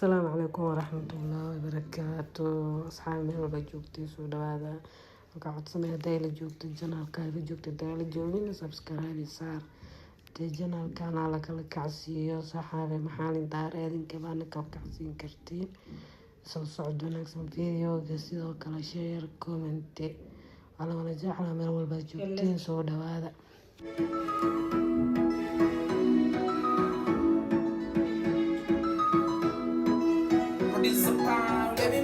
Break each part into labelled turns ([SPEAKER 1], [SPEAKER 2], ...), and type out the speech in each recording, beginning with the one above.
[SPEAKER 1] Asalaamu calaykum waraxmatullaahi wabarakaatu. Asxaab meel walba joogtay soo dhawaada. Waxaan codsanaya haday la joogto janaalka la joogto haday la joogin subscribe saar. Haday janaalkan la kala kacsiiyo saxaabe maxaalin daareedinka baana ka kacsiin kartiin. Soo socod wanaagsan videoga sidoo kale share comment. Alla wala jecla meel walba joogtiin soo dhawaada.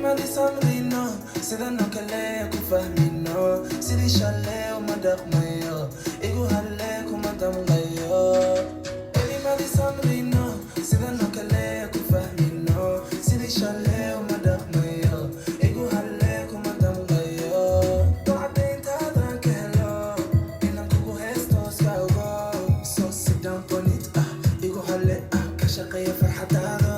[SPEAKER 2] Madi samrino sida no kale ku fahmino sidii shale uma dhaqmayo igu halle kuma damqayo madi samrino sida no kale ku fahmino sidii shale uma dhaqmayo igu halle kuma damqayo to'adeyntaada kelo inaan kugu heesto skawgo soo sidaan bonit igu halle ka shaqeeya farxadaada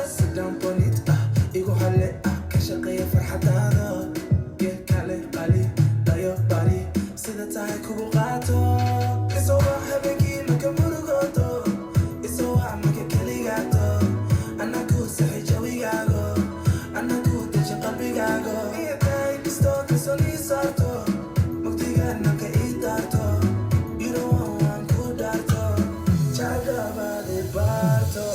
[SPEAKER 2] Sit down on it, igu halle ka shaqeeya farxadaada kale qali dayo bari sida tahay kugu qaato isoo habeenkii marka murugoto isoo marka keligaato anaku saxi jawigaago anaku deji qalbigaago iyadai kisto kasoni saarto mugdigaana ka ii daarto you don't want ku daarto jagabaade baarto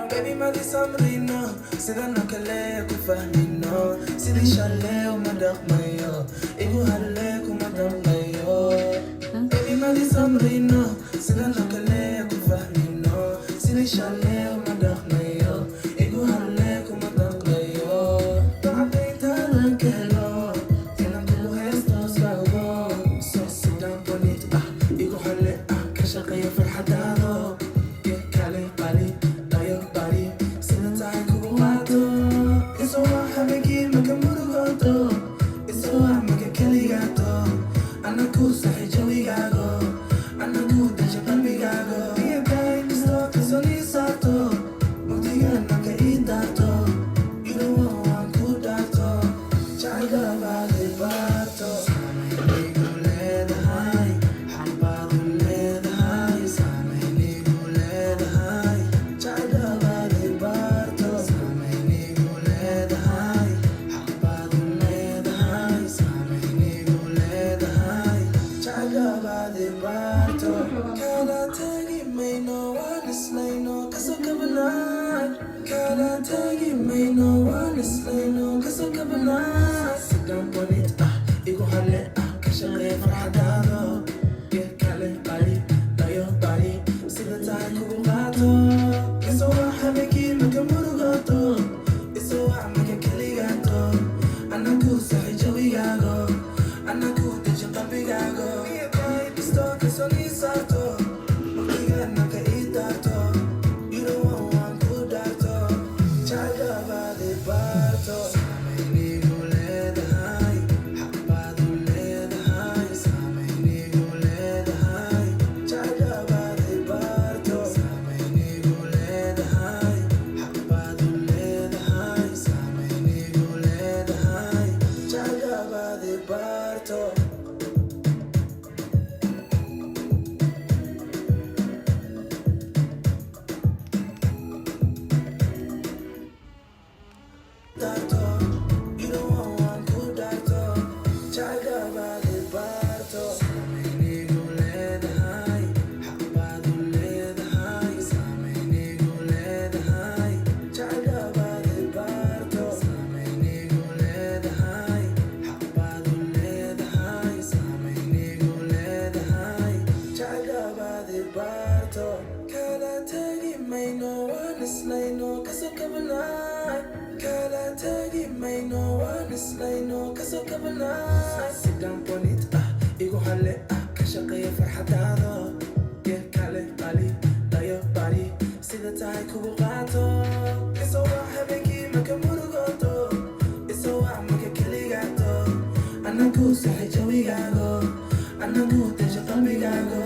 [SPEAKER 2] Baby madi samrino sida no kale ku fahmino sidii shale uma dhaqmayo igu halle kuma damqayo Baby madi samrino sida no kale ku fahmino sidii shale uma dhaqmayo igu halle kuma damqayo to'adeyntaada kelo inaan kugu heesto skawgo soo sidaan bonit igu halle ka shaqeeya farxadaada qaato kala tagi mayno waan islayno kasoo kabanay kala tagi mayno waan islayno kasoo kabanay sidaan bonita igu hale ka shaqeeya farxadaada gee kale qali dayo bari sida tahay kugu qaato isoo waa habeenkii maka murugooto isoo waa maka keligaato anagu saxay jawigaago anagu dasha qalbigaago